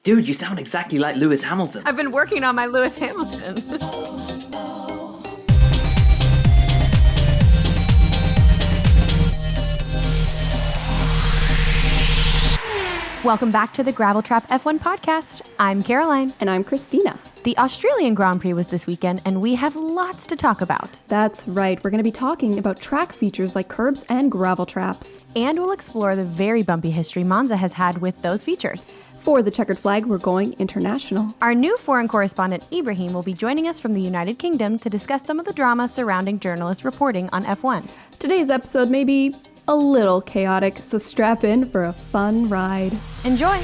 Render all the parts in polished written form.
Dude, you sound exactly like Lewis Hamilton. I've been working on my Lewis Hamilton. Welcome back to the Gravel Trap F1 podcast. I'm Caroline. And I'm Christina. The Australian Grand Prix was this weekend, and we have lots to talk about. That's right. We're going to be talking about track features like curbs and gravel traps. And we'll explore the very bumpy history Monza has had with those features. For the checkered flag, we're going international. Our new foreign correspondent, Ibrahim, will be joining us from the United Kingdom to discuss some of the drama surrounding journalists reporting on F1. Today's episode may be a little chaotic, so strap in for a fun ride. Enjoy!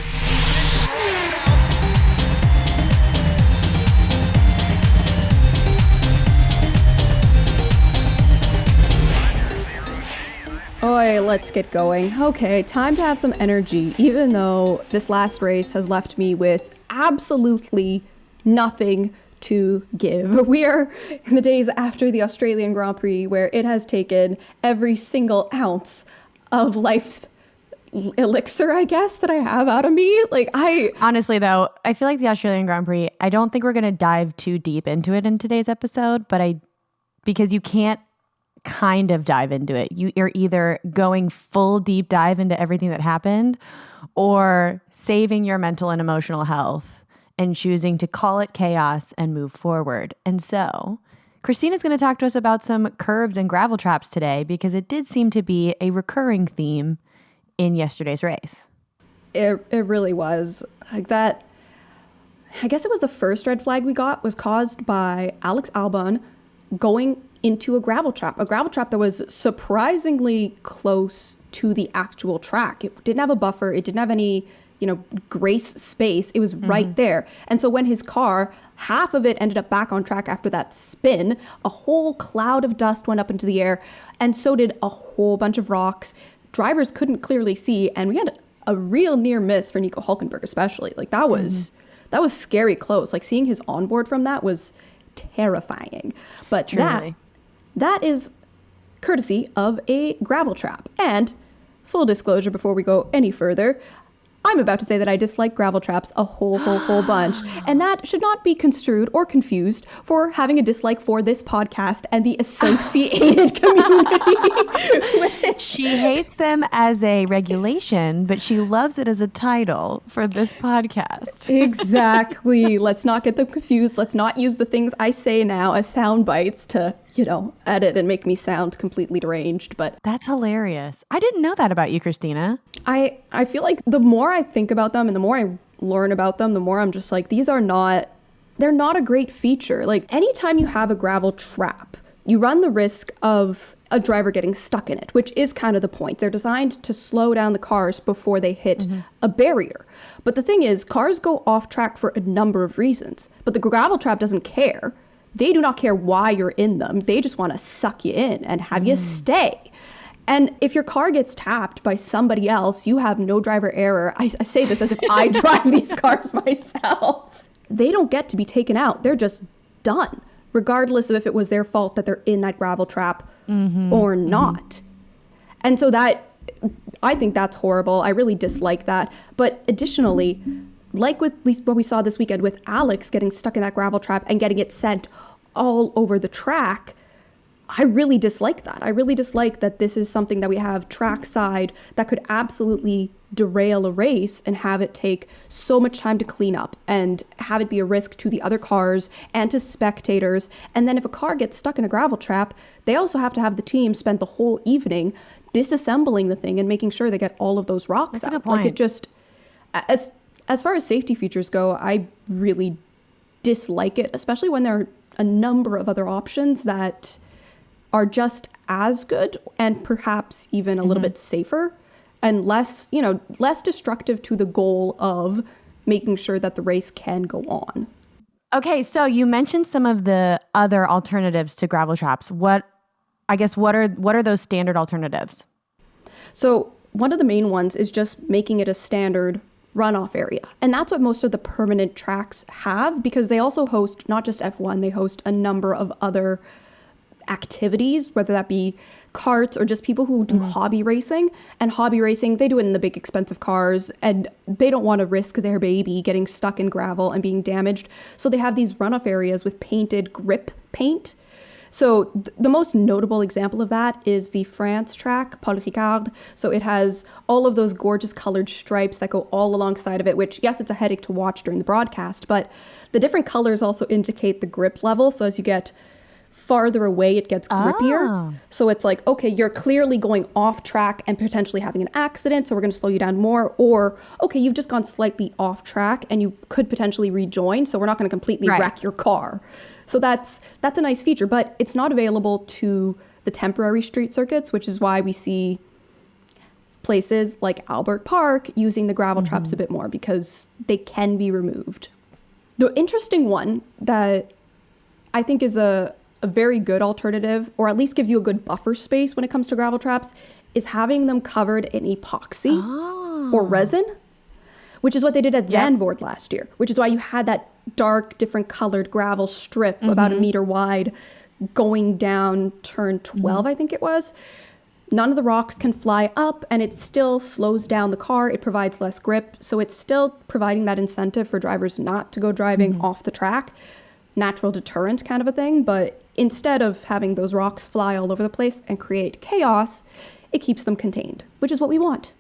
Oi, let's get going. Okay, time to have some energy, even though this last race has left me with absolutely nothing to give. We are in the days after the Australian Grand Prix, where it has taken every single ounce of life elixir, I guess, that I have out of me. Honestly, though, I feel like the Australian Grand Prix, I don't think we're going to dive too deep into it in today's episode, because you can't kind of dive into it. You're either going full deep dive into everything that happened or saving your mental and emotional health and choosing to call it chaos and move forward. And so Christina's going to talk to us about some curbs and gravel traps today, because it did seem to be a recurring theme in yesterday's race. It really was. Like that, I guess it was the first red flag we got was caused by Alex Albon going into a gravel trap that was surprisingly close to the actual track. It didn't have a buffer. It didn't have any, grace space. It was right there. And so when his car, half of it ended up back on track after that spin, a whole cloud of dust went up into the air, and so did a whole bunch of rocks. Drivers couldn't clearly see, and we had a real near miss for Nico Hülkenberg especially. Like that was scary close. Like seeing his onboard from that was terrifying. But Truly. That is courtesy of a gravel trap. And full disclosure before we go any further, I'm about to say that I dislike gravel traps a whole bunch. And that should not be construed or confused for having a dislike for this podcast and the associated community. She hates them as a regulation, but she loves it as a title for this podcast. Exactly. Let's not get them confused. Let's not use the things I say now as sound bites to, edit and make me sound completely deranged. But that's hilarious. I didn't know that about you, Christina. I feel like the more I think about them and the more I learn about them, the more I'm just like, they're not a great feature. Like anytime you have a gravel trap, you run the risk of a driver getting stuck in it, which is kind of the point. They're designed to slow down the cars before they hit a barrier. But the thing is, cars go off track for a number of reasons, but the gravel trap doesn't care. They do not care why you're in them. They just want to suck you in and have you stay. And if your car gets tapped by somebody else, you have no driver error. I say this as if I drive these cars myself. They don't get to be taken out. They're just done, regardless of if it was their fault that they're in that gravel trap or not. And so I think that's horrible. I really dislike that. But additionally, like with what we saw this weekend with Alex getting stuck in that gravel trap and getting it sent all over the track, I really dislike that. I really dislike that this is something that we have trackside that could absolutely derail a race and have it take so much time to clean up and have it be a risk to the other cars and to spectators. And then if a car gets stuck in a gravel trap, they also have to have the team spend the whole evening disassembling the thing and making sure they get all of those rocks out. That's a good point. Like it just, as far as safety features go, I really dislike it, especially when there are a number of other options that are just as good and perhaps even a little bit safer and less destructive to the goal of making sure that the race can go on. Okay, so you mentioned some of the other alternatives to gravel traps. What are those standard alternatives? So one of the main ones is just making it a standard runoff area. And that's what most of the permanent tracks have, because they also host not just F1, they host a number of other activities, whether that be karts or just people who do hobby racing. And hobby racing, they do it in the big expensive cars, and they don't want to risk their baby getting stuck in gravel and being damaged. So they have these runoff areas with painted grip paint. So the most notable example of that is the France track, Paul Ricard. So it has all of those gorgeous colored stripes that go all alongside of it, which, yes, it's a headache to watch during the broadcast, but the different colors also indicate the grip level. So as you get farther away, it gets grippier. So it's like, okay, you're clearly going off track and potentially having an accident, so we're going to slow you down more. Or, okay, you've just gone slightly off track and you could potentially rejoin, so we're not going to completely wreck your car. So that's a nice feature, but it's not available to the temporary street circuits, which is why we see places like Albert Park using the gravel traps a bit more, because they can be removed. The interesting one that I think is a very good alternative, or at least gives you a good buffer space when it comes to gravel traps, is having them covered in epoxy or resin, which is what they did at Zandvoort last year, which is why you had that dark, different colored gravel strip about a meter wide going down turn 12, I think it was. None of the rocks can fly up, and it still slows down the car. It provides less grip. So it's still providing that incentive for drivers not to go driving off the track. Natural deterrent kind of a thing. But instead of having those rocks fly all over the place and create chaos, it keeps them contained, which is what we want.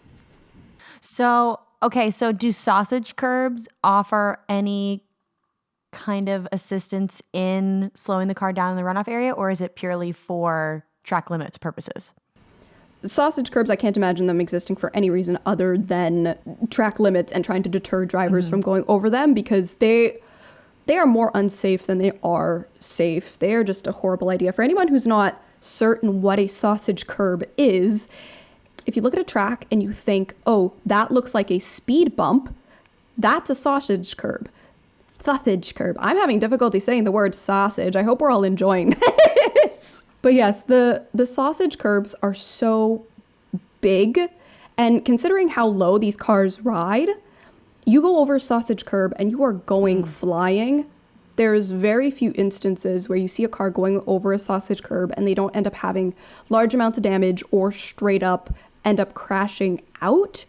So, okay, so do sausage curbs offer any kind of assistance in slowing the car down in the runoff area, or is it purely for track limits purposes? Sausage curbs, I can't imagine them existing for any reason other than track limits and trying to deter drivers from going over them, because they are more unsafe than they are safe. They are just a horrible idea. For anyone who's not certain what a sausage curb is, if you look at a track and you think, oh, that looks like a speed bump, that's a sausage curb. Sausage curb. I'm having difficulty saying the word sausage. I hope we're all enjoying this. But yes, the sausage curbs are so big, and considering how low these cars ride, you go over a sausage curb and you are going flying. There's very few instances where you see a car going over a sausage curb and they don't end up having large amounts of damage or straight up end up crashing out.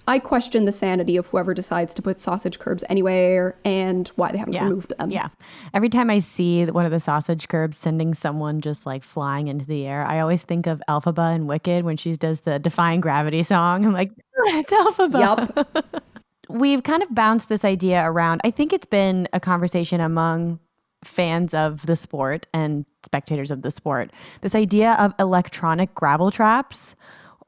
I question the sanity of whoever decides to put sausage curbs anywhere and why they haven't removed them. Yeah. Every time I see one of the sausage curbs sending someone just like flying into the air, I always think of Elphaba in Wicked when she does the Defying Gravity song. I'm like, it's Elphaba. Yep. We've kind of bounced this idea around. I think it's been a conversation among fans of the sport and spectators of the sport. This idea of electronic gravel traps.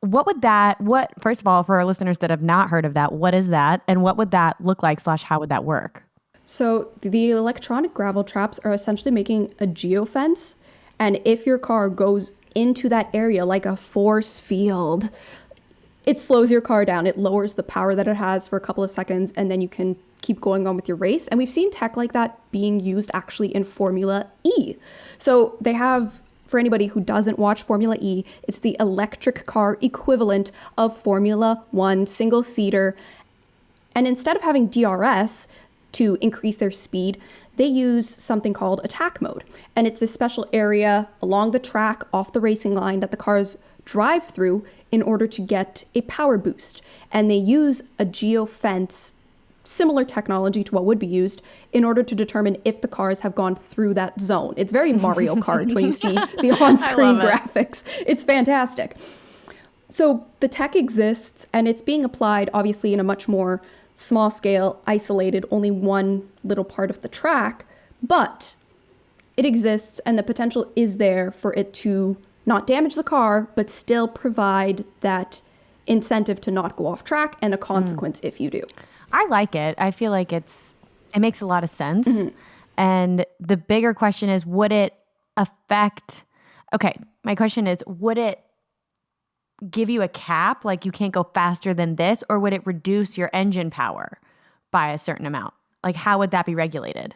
First of all, for our listeners that have not heard of that, what is that? And what would that look like / how would that work? So the electronic gravel traps are essentially making a geofence. And if your car goes into that area like a force field, it slows your car down. It lowers the power that it has for a couple of seconds, and then you can keep going on with your race. And we've seen tech like that being used actually in Formula E. So they have, for anybody who doesn't watch Formula E, it's the electric car equivalent of Formula One single-seater. And instead of having DRS to increase their speed, they use something called attack mode. And it's this special area along the track off the racing line that the cars drive through in order to get a power boost. And they use a geofence, similar technology to what would be used, in order to determine if the cars have gone through that zone. It's very Mario Kart when you see the on-screen graphics. It's fantastic. So the tech exists, and it's being applied obviously in a much more small scale, isolated, only one little part of the track, but it exists, and the potential is there for it to not damage the car, but still provide that incentive to not go off track and a consequence if you do. I like it. I feel like it makes a lot of sense. And the bigger question is, would it affect, my question is, would it give you a cap, like you can't go faster than this, or would it reduce your engine power by a certain amount? Like, how would that be regulated?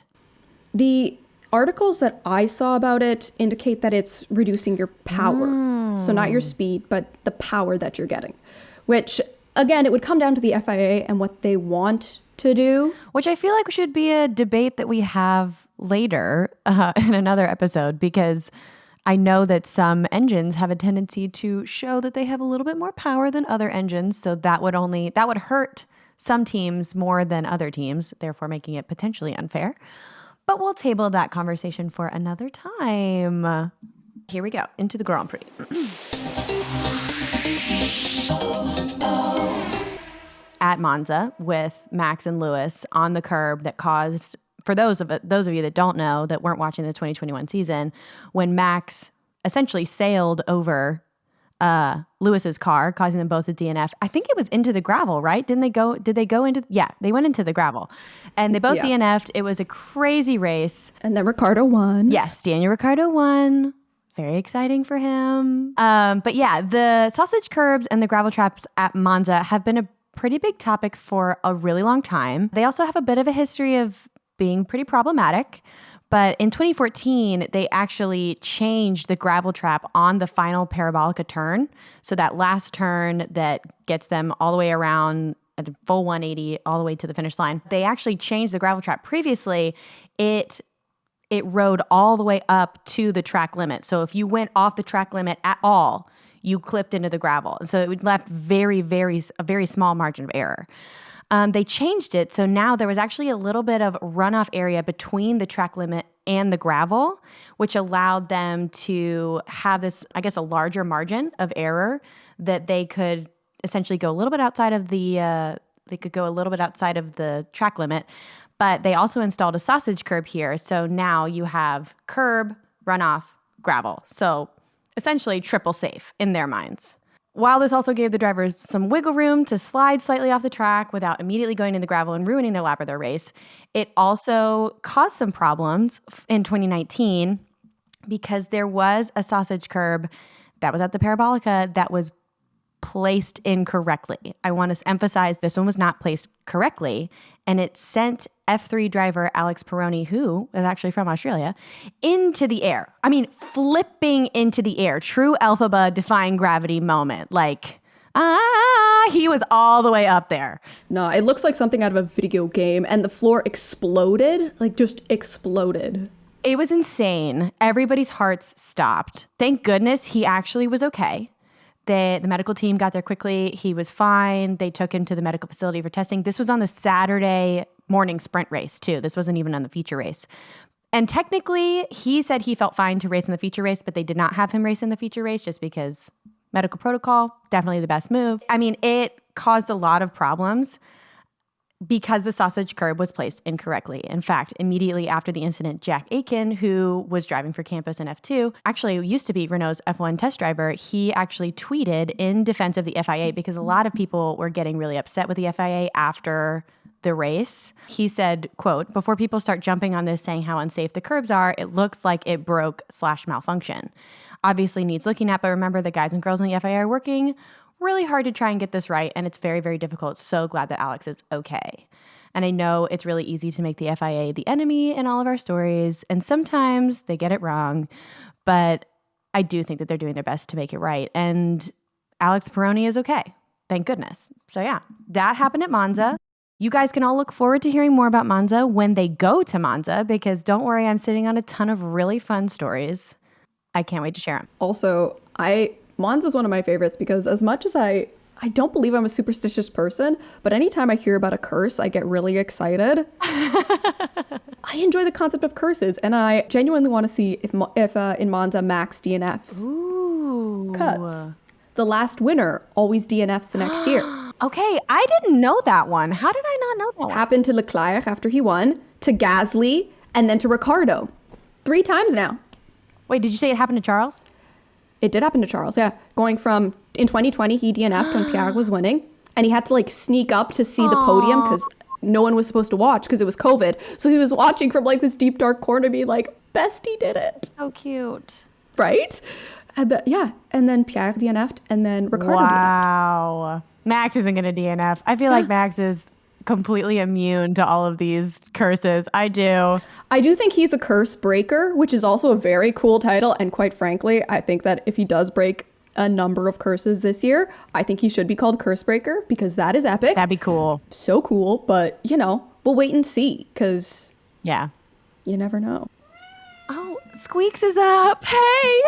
The articles that I saw about it indicate that it's reducing your power. So not your speed, but the power that you're getting, which again, it would come down to the FIA and what they want to do. Which I feel like should be a debate that we have later in another episode, because I know that some engines have a tendency to show that they have a little bit more power than other engines. So that would hurt some teams more than other teams, therefore making it potentially unfair. But we'll table that conversation for another time. Here we go, into the Grand Prix. At Monza with Max and Lewis on the curb that caused, for those of you that don't know, that weren't watching the 2021 season, when Max essentially sailed over Lewis's car, causing them both a DNF. I think it was into the gravel, right? Did they go into? Yeah, they went into the gravel, and they both DNF'd. It was a crazy race. And then Ricciardo won. Yes, Daniel Ricciardo won. Very exciting for him. But yeah, the sausage curbs and the gravel traps at Monza have been a pretty big topic for a really long time. They also have a bit of a history of being pretty problematic. But in 2014, they actually changed the gravel trap on the final parabolica turn. So that last turn that gets them all the way around at a full 180 all the way to the finish line. They actually changed the gravel trap. Previously, it rode all the way up to the track limit. So if you went off the track limit at all, you clipped into the gravel. And so it left a very small margin of error. They changed it, so now there was actually a little bit of runoff area between the track limit and the gravel, which allowed them to have this, I guess, a larger margin of error that they could essentially go a little bit outside of the track limit. But they also installed a sausage curb here, so now you have curb, runoff, gravel. So essentially triple safe in their minds. While this also gave the drivers some wiggle room to slide slightly off the track without immediately going in the gravel and ruining their lap or their race, it also caused some problems in 2019 because there was a sausage curb that was at the parabolica that was placed incorrectly. I want to emphasize this one was not placed correctly, and it sent F3 driver Alex Peroni, who is actually from Australia, into the air. I mean, flipping into the air. True Elphaba defying gravity moment. Like, he was all the way up there. No, it looks like something out of a video game, and the floor exploded, like just exploded. It was insane. Everybody's hearts stopped. Thank goodness he actually was okay. The medical team got there quickly. He was fine. They took him to the medical facility for testing. This was on the Saturday morning sprint race, too. This wasn't even on the feature race. And technically, he said he felt fine to race in the feature race, but they did not have him race in the feature race just because medical protocol, definitely the best move. I mean, it caused a lot of problems because the sausage curb was placed incorrectly. In fact, immediately after the incident, Jack Aiken, who was driving for Campus in F2, actually used to be Renault's F1 test driver, he actually tweeted in defense of the FIA because a lot of people were getting really upset with the FIA after the race. He said, quote, "Before people start jumping on this saying how unsafe the curbs are, it looks like it broke/malfunction. Obviously needs looking at, but remember the guys and girls in the FIA are working really hard to try and get this right, and it's very, very difficult. So glad that Alex is okay." And I know it's really easy to make the FIA the enemy in all of our stories, and sometimes they get it wrong, but I do think that they're doing their best to make it right. And Alex Peroni is okay. Thank goodness. So yeah, that happened at Monza. You guys can all look forward to hearing more about Monza when they go to Monza, because don't worry, I'm sitting on a ton of really fun stories. I can't wait to share them. Also, Monza's one of my favorites because as much as I don't believe I'm a superstitious person, but anytime I hear about a curse, I get really excited. I enjoy the concept of curses, and I genuinely want to see if in Monza Max DNFs. Ooh. Because the last winner always DNFs the next year. Okay, I didn't know that one. How did I not know that one? Happened to Leclerc after he won, to Gasly, and then to Ricciardo. 3 times now. Wait, did you say it happened to Charles? It did happen to Charles, yeah. Going from, in 2020, he DNF'd when Pierre was winning. And he had to sneak up to see the podium because no one was supposed to watch because it was COVID. So he was watching from this deep dark corner being like, bestie did it. So cute. Right? And then Pierre DNF'd and then Ricciardo DNF'd. Wow. Max isn't going to DNF. I feel like Max is completely immune to all of these curses. I do think he's a curse breaker, which is also a very cool title. And quite frankly, I think that if he does break a number of curses this year, I think he should be called Curse Breaker because that is epic. That'd be cool. So cool. But, we'll wait and see because... Yeah. you never know. Oh, Squeaks is up. Hey.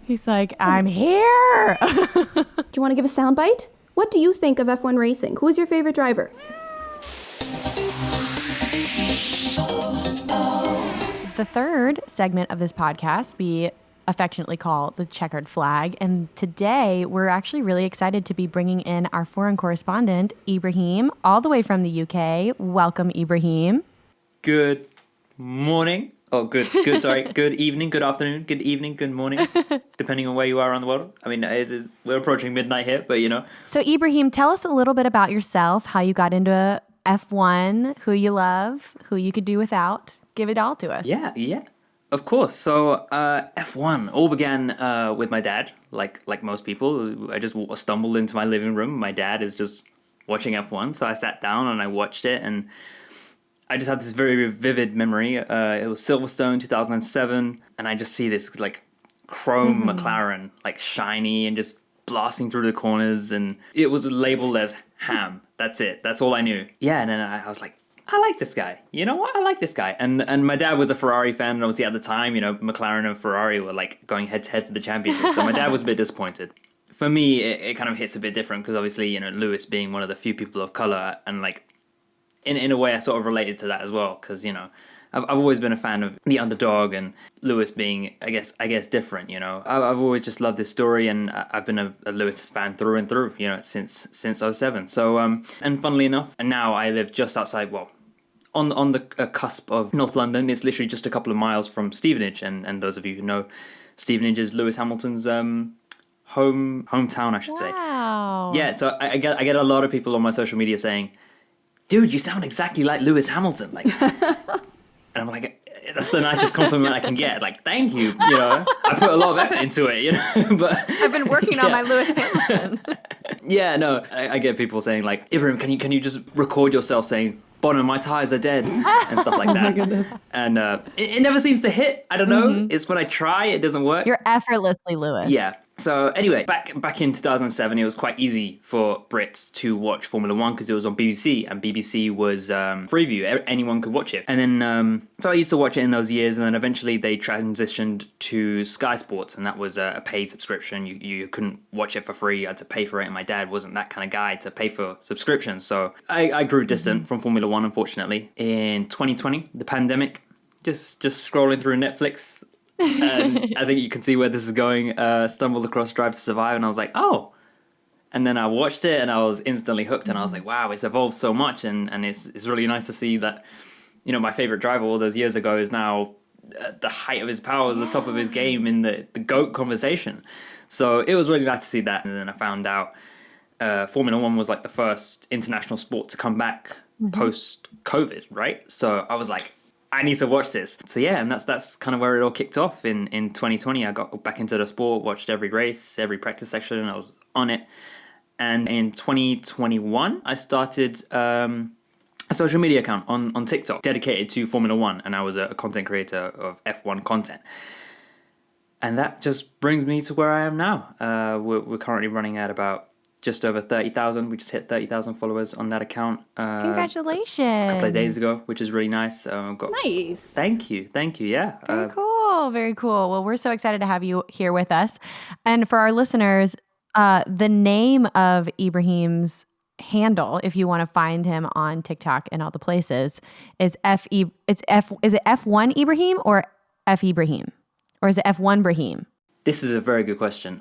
He's like, I'm here. Do you want to give a soundbite? What do you think of F1 racing? Who's your favorite driver? The third segment of this podcast we affectionately call the Checkered Flag. And today we're actually really excited to be bringing in our foreign correspondent, Ibrahim, all the way from the UK. Welcome, Ibrahim. Good morning. Oh, good, sorry. Good evening, good afternoon, good evening, good morning, depending on where you are around the world. I mean, we're approaching midnight here, but you know. So, Ibrahim, tell us a little bit about yourself, how you got into F1, who you love, who you could do without. Give it all to us. Yeah, of course. So F1 all began with my dad, like most people. I just stumbled into my living room. My dad is just watching F1, so I sat down and I watched it, and I just had this very vivid memory. It was Silverstone 2007, and I just see this like chrome McLaren, like shiny and just blasting through the corners, and it was labeled as Ham. That's it. That's all I knew. Yeah, and then I was like, I like this guy. You know what? I like this guy. And my dad was a Ferrari fan, and obviously at the time, you know, McLaren and Ferrari were like going head to head for the championship. So my dad was a bit disappointed. For me, it kind of hits a bit different because obviously, you know, Lewis being one of the few people of color, and like in a way I sort of related to that as well, because, you know, I've always been a fan of the underdog, and Lewis being, I guess different, you know. I've always just loved this story, and I've been a Lewis fan through and through, you know, since '07. So, and funnily enough, and now I live just outside, well, on the cusp of North London. It's literally just a couple of miles from Stevenage, and those of you who know, Stevenage is Lewis Hamilton's hometown, I should say. Wow. Yeah, so I get a lot of people on my social media saying, dude, you sound exactly like Lewis Hamilton. Like, and I'm like, that's the nicest compliment I can get. Like, thank you. You know, I put a lot of effort into it, you know, but I've been working on my Lewis Hamilton. yeah, no, I get people saying like, Ibrahim, can you just record yourself saying, Bono, my tires are dead, and stuff like that. Oh my goodness. And it never seems to hit. I don't know. It's when I try, it doesn't work. You're effortlessly Lewis. Yeah. So anyway, back in 2007, it was quite easy for Brits to watch Formula One because it was on BBC, and BBC was Freeview. Anyone could watch it. And then, so I used to watch it in those years, and then eventually they transitioned to Sky Sports, and that was a paid subscription. You couldn't watch it for free. You had to pay for it, and my dad wasn't that kind of guy to pay for subscriptions. So I grew distant from Formula One, unfortunately. In 2020, the pandemic, just scrolling through Netflix, and I think you can see where this is going. Stumbled across Drive to Survive, and I was like, oh. And then I watched it, and I was instantly hooked, and I was like, wow, it's evolved so much, and it's really nice to see that, you know, my favorite driver all those years ago is now at the height of his powers, the top of his game in the GOAT conversation. So it was really nice to see that. And then I found out Formula One was like the first international sport to come back post-COVID, right? So I was like, I need to watch this. So yeah, and that's kind of where it all kicked off. In 2020, I got back into the sport, watched every race, every practice section, and I was on it. And in 2021, I started a social media account on TikTok dedicated to Formula One, and I was a content creator of F1 content. And that just brings me to where I am now. We're currently running at about just over 30,000. We just hit 30,000 followers on that account. Congratulations. A couple of days ago, which is really nice. Nice. Thank you. Yeah. Very cool. Well, we're so excited to have you here with us. And for our listeners, the name of Ibrahim's handle, if you want to find him on TikTok and all the places, is is it F1 Ibrahim or F Ibrahim? Or is it F1 Brahim? This is a very good question.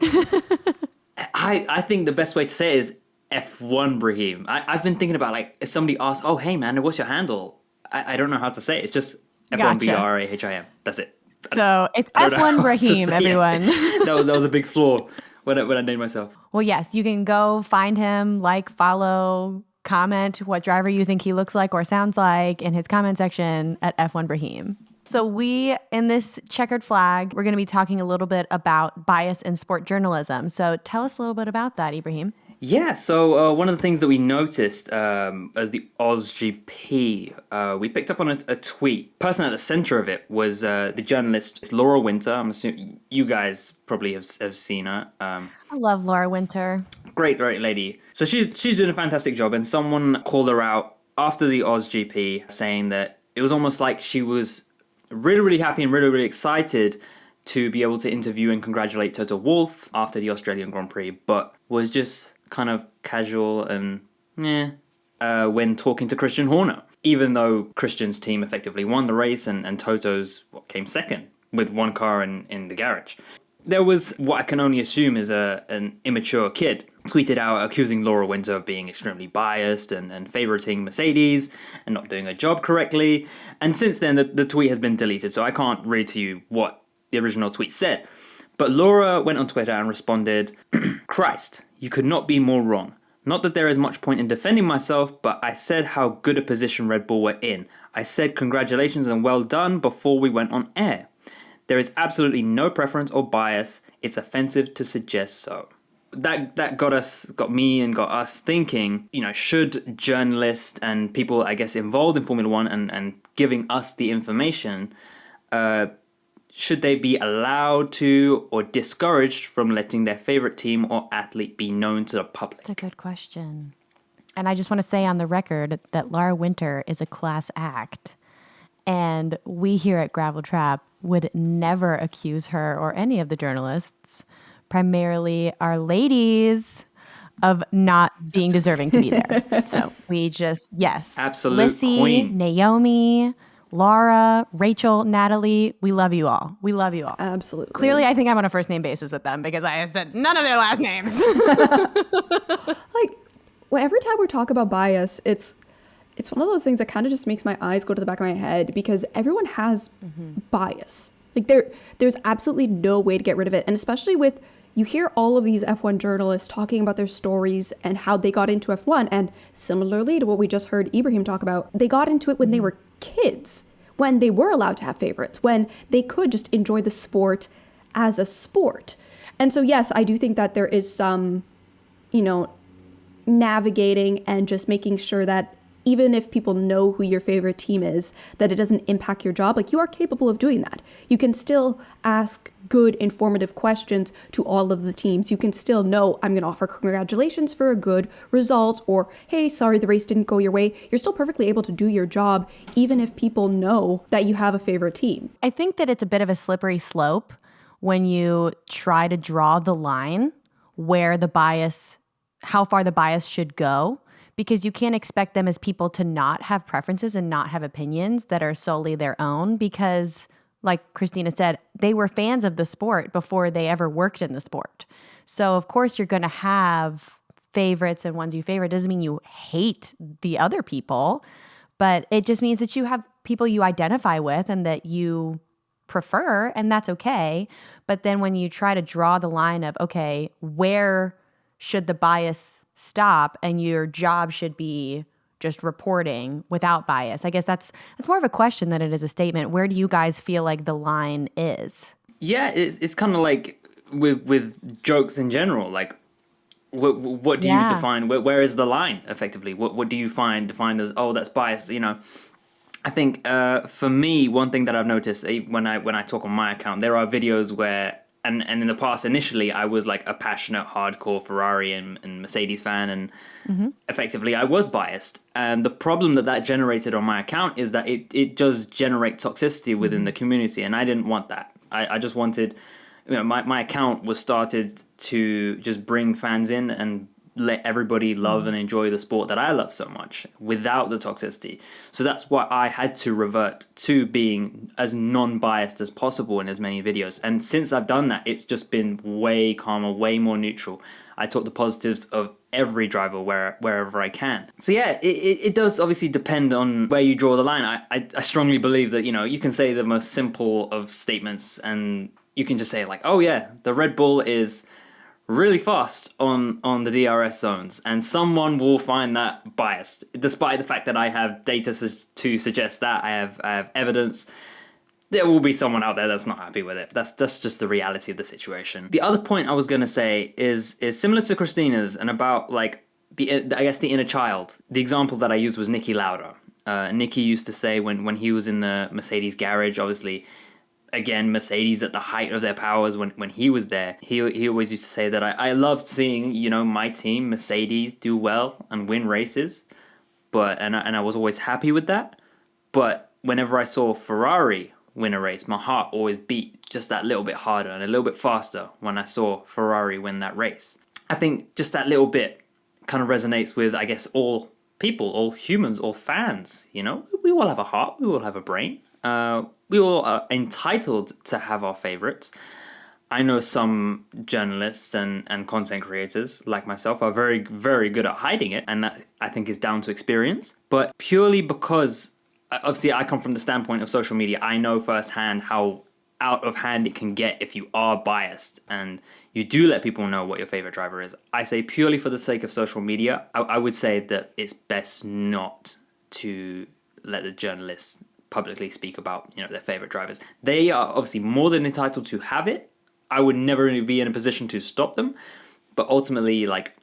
I think the best way to say it is F1 Brahim. I've been thinking about, like, if somebody asks, oh, hey, man, what's your handle? I don't know how to say it. It's just F1 Brahim. That's it. So it's F1 Brahim, everyone. That was a big flaw when I named myself. Well, yes, you can go find him, like, follow, comment what driver you think he looks like or sounds like in his comment section at F1 Brahim. So in this Checkered Flag, we're going to be talking a little bit about bias in sport journalism. So tell us a little bit about that, Ibrahim. Yeah, so one of the things that we noticed as the OzGP, we picked up on a tweet. The person at the center of it was the journalist Laura Winter. I'm assuming you guys probably have seen her. I love Laura Winter. Great lady. So she's doing a fantastic job, and someone called her out after the OzGP saying that it was almost like she was really, really happy and really, really excited to be able to interview and congratulate Toto Wolff after the Australian Grand Prix, but was just kind of casual and when talking to Christian Horner, even though Christian's team effectively won the race and Toto's came second with one car in the garage. There was what I can only assume is an immature kid tweeted out accusing Laura Winter of being extremely biased and favoriting Mercedes and not doing her job correctly. And since then, the tweet has been deleted, so I can't read to you what the original tweet said. But Laura went on Twitter and responded, "Christ, you could not be more wrong. Not that there is much point in defending myself, but I said how good a position Red Bull were in. I said congratulations and well done before we went on air. There is absolutely no preference or bias. It's offensive to suggest so." That got me and got us thinking, should journalists and people, I guess, involved in Formula One and giving us the information, should they be allowed to or discouraged from letting their favorite team or athlete be known to the public? That's a good question. And I just want to say on the record that Laura Winter is a class act. And we here at Gravel Trap would never accuse her or any of the journalists, primarily our ladies, of not being deserving to be there. So we just, yes. Absolute Lissy, queen. Naomi, Laura, Rachel, Natalie, we love you all. We love you all. Absolutely. Clearly, I think I'm on a first name basis with them because I said none of their last names. Every time we talk about bias, it's one of those things that kind of just makes my eyes go to the back of my head because everyone has bias. There's absolutely no way to get rid of it. And especially you hear all of these F1 journalists talking about their stories and how they got into F1. And similarly to what we just heard Ibrahim talk about, they got into it when they were kids, when they were allowed to have favorites, when they could just enjoy the sport as a sport. And so, yes, I do think that there is some, navigating and just making sure that even if people know who your favorite team is, that it doesn't impact your job. You are capable of doing that. You can still ask good, informative questions to all of the teams. You can still know, I'm going to offer congratulations for a good result, or, hey, sorry, the race didn't go your way. You're still perfectly able to do your job, even if people know that you have a favorite team. I think that it's a bit of a slippery slope when you try to draw the line where how far the bias should go, because you can't expect them as people to not have preferences and not have opinions that are solely their own because, like Cristina said, they were fans of the sport before they ever worked in the sport. So, of course, you're going to have favorites and ones you favorite. Doesn't mean you hate the other people, but it just means that you have people you identify with and that you prefer, and that's okay. But then when you try to draw the line of, okay, where should the bias stop and your job should be just reporting without bias? I guess that's more of a question than it is a statement. Where do you guys feel like the line is? Yeah, it's kind of like with jokes in general. What do you define? Where is the line? Effectively, what do you define as? Oh, that's biased. I think for me, one thing that I've noticed when I talk on my account, there are videos where. And in the past, initially, I was like a passionate, hardcore Ferrari and Mercedes fan, and effectively I was biased. And the problem that generated on my account is that it does generate toxicity within the community, and I didn't want that. I just wanted, my account was started to just bring fans in and let everybody love and enjoy the sport that I love so much without the toxicity. So that's why I had to revert to being as non-biased as possible in as many videos. And since I've done that, it's just been way calmer, way more neutral. I talk the positives of every driver wherever I can. So yeah, it does obviously depend on where you draw the line. I strongly believe that, you can say the most simple of statements and you can just say oh yeah, the Red Bull is really fast on the DRS zones, and someone will find that biased, despite the fact that I have data to suggest that. I have evidence. There will be someone out there that's not happy with it. That's just the reality of the situation. The other point I was going to say is similar to Christina's and about the inner child. The example that I used was Niki Lauda. Niki used to say when he was in the Mercedes garage, obviously. Again, Mercedes at the height of their powers when he was there, he always used to say that I loved seeing, my team, Mercedes, do well and win races, and I was always happy with that. But whenever I saw Ferrari win a race, my heart always beat just that little bit harder and a little bit faster when I saw Ferrari win that race. I think just that little bit kind of resonates with, I guess, all people, all humans, all fans. You know, we all have a heart, we all have a brain. We all are entitled to have our favorites. I know some journalists and content creators like myself are very, very good at hiding it, and that I think is down to experience. But purely because, obviously, I come from the standpoint of social media, I know firsthand how out of hand it can get if you are biased and you do let people know what your favorite driver is. I say purely for the sake of social media, I would say that it's best not to let the journalists publicly speak about, you know, their favorite drivers. They are obviously more than entitled to have it. I would never be in a position to stop them, but ultimately, like,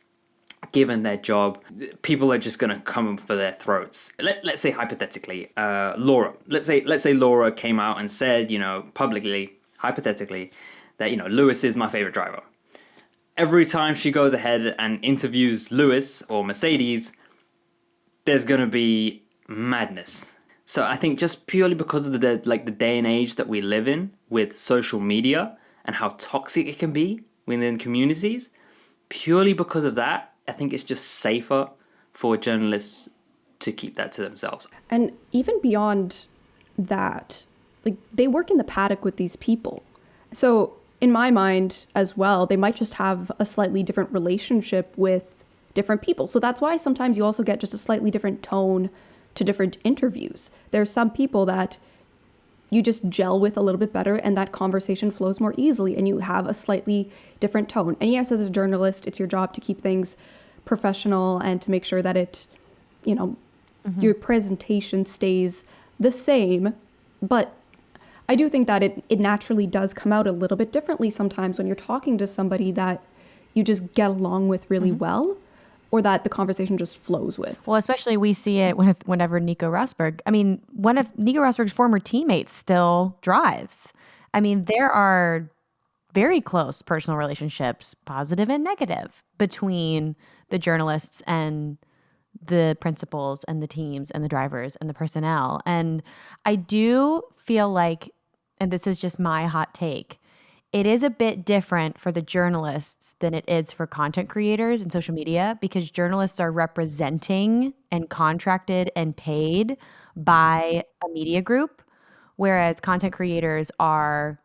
given their job, people are just going to come for their throats. Let's say hypothetically, Laura. Let's say Laura came out and said, you know, publicly, hypothetically, that, you know, Lewis is my favorite driver. Every time she goes ahead and interviews Lewis or Mercedes, there's going to be madness. So I think just purely because of the day and age that we live in with social media and how toxic it can be within communities, purely because of that, I think it's just safer for journalists to keep that to themselves. And even beyond that, like, they work in the paddock with these people. So in my mind as well, they might just have a slightly different relationship with different people. So that's why sometimes you also get just a slightly different tone to different interviews. There's some people that you just gel with a little bit better and that conversation flows more easily and you have a slightly different tone. And yes, as a journalist, it's your job to keep things professional and to make sure that it, you know, your presentation stays the same. But I do think that it naturally does come out a little bit differently sometimes when you're talking to somebody that you just get along with really well, or that the conversation just flows with. Well, especially we see it whenever Nico Rosberg, I mean, one of Nico Rosberg's former teammates still drives. I mean, there are very close personal relationships, positive and negative, between the journalists and the principals and the teams and the drivers and the personnel. And I do feel like, and this is just my hot take, it is a bit different for the journalists than it is for content creators and social media, because journalists are representing and contracted and paid by a media group, whereas content creators are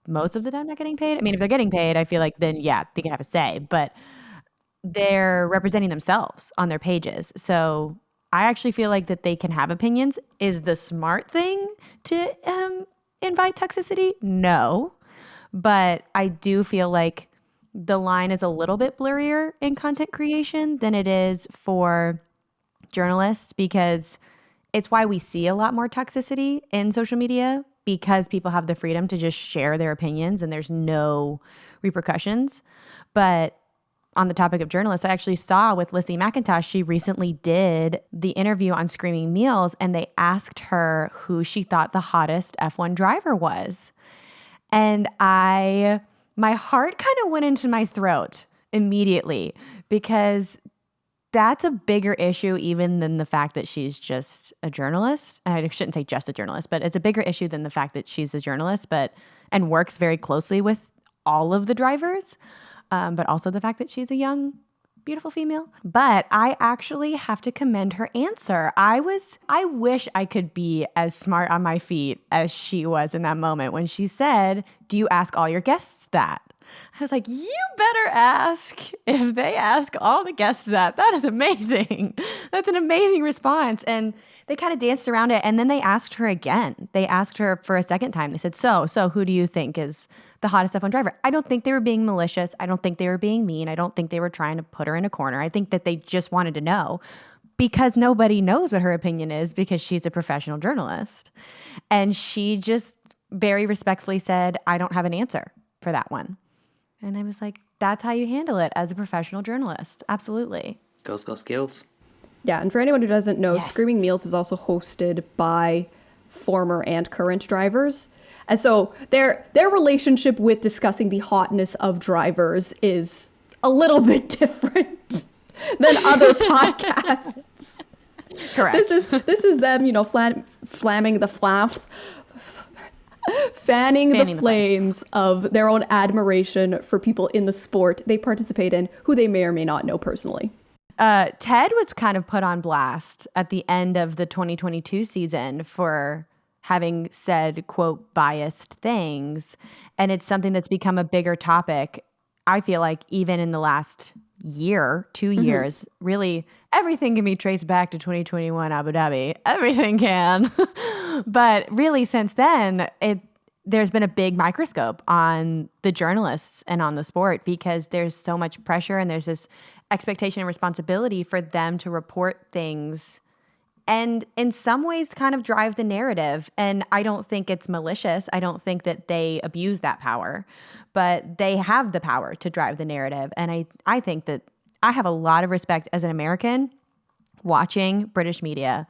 most of the time not getting paid. I mean, if they're getting paid, I feel like then, yeah, they can have a say, but they're representing themselves on their pages. So I actually feel like that they can have opinions. Is the smart thing to invite toxicity? No. But I do feel like the line is a little bit blurrier in content creation than it is for journalists, because it's why we see a lot more toxicity in social media, because people have the freedom to just share their opinions and there's no repercussions. But on the topic of journalists, I actually saw with Lizzie McIntosh, she recently did the interview on Screaming Meals, and they asked her who she thought the hottest F1 driver was. And my heart kind of went into my throat immediately, because that's a bigger issue even than the fact that she's just a journalist. And I shouldn't say just a journalist, but it's a bigger issue than the fact that she's a journalist, and works very closely with all of the drivers, but also the fact that she's a young, beautiful female. But I actually have to commend her answer. I wish I could be as smart on my feet as she was in that moment when she said, "Do you ask all your guests that?" I was like, you better ask. If they ask all the guests that is amazing. That's an amazing response. And they kind of danced around it. And then they asked her again. They asked her for a second time. They said, so who do you think is the hottest F1 driver? I don't think they were being malicious. I don't think they were being mean. I don't think they were trying to put her in a corner. I think that they just wanted to know, because nobody knows what her opinion is, because she's a professional journalist. And she just very respectfully said, I don't have an answer for that one. And I was like, that's how you handle it as a professional journalist. Absolutely. Girls got skills. Yeah, and for anyone who doesn't know, Yes. Screaming Meals is also hosted by former and current drivers. And so their relationship with discussing the hotness of drivers is a little bit different than other podcasts. Correct. This is them, flat fanning the flames of their own admiration for people in the sport they participate in who they may or may not know personally. Ted was kind of put on blast at the end of the 2022 season for having said, quote, biased things. And it's something that's become a bigger topic, I feel like, even in the last year, 2 years. Really, everything can be traced back to 2021 Abu Dhabi. Everything can. But really, since then, there's been a big microscope on the journalists and on the sport because there's so much pressure and there's this expectation and responsibility for them to report things and in some ways kind of drive the narrative. And I don't think it's malicious. I don't think that they abuse that power, but they have the power to drive the narrative. And I think that I have a lot of respect as an American watching British media.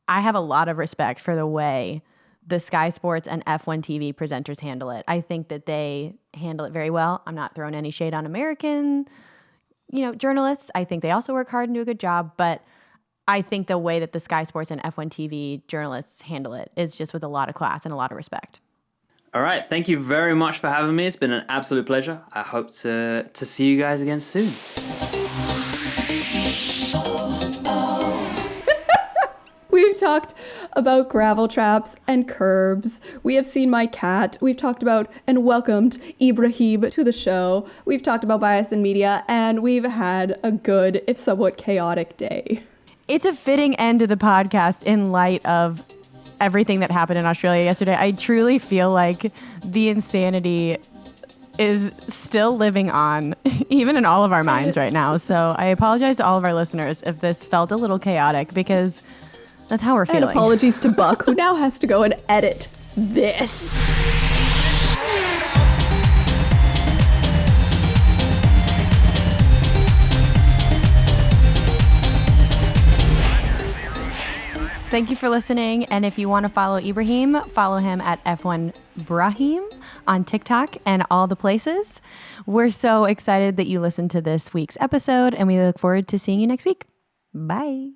I have a lot of respect for the way the Sky Sports and F1 TV presenters handle it. I think that they handle it very well. I'm not throwing any shade on American journalists. I think they also work hard and do a good job, but I think the way that the Sky Sports and F1 TV journalists handle it is just with a lot of class and a lot of respect. All right. Thank you very much for having me. It's been an absolute pleasure. I hope to see you guys again soon. We've talked about gravel traps and curbs. We have seen my cat. We've talked about and welcomed Ibrahim to the show. We've talked about bias in media, and we've had a good, if somewhat chaotic day. It's a fitting end to the podcast in light of everything that happened in Australia yesterday. I truly feel like the insanity is still living on, even in all of our minds right now. So I apologize to all of our listeners if this felt a little chaotic because that's how we're feeling. And apologies to Buck, who now has to go and edit this. Thank you for listening. And if you want to follow Ibrahim, follow him at F1 Brahim on TikTok and all the places. We're so excited that you listened to this week's episode, and we look forward to seeing you next week. Bye.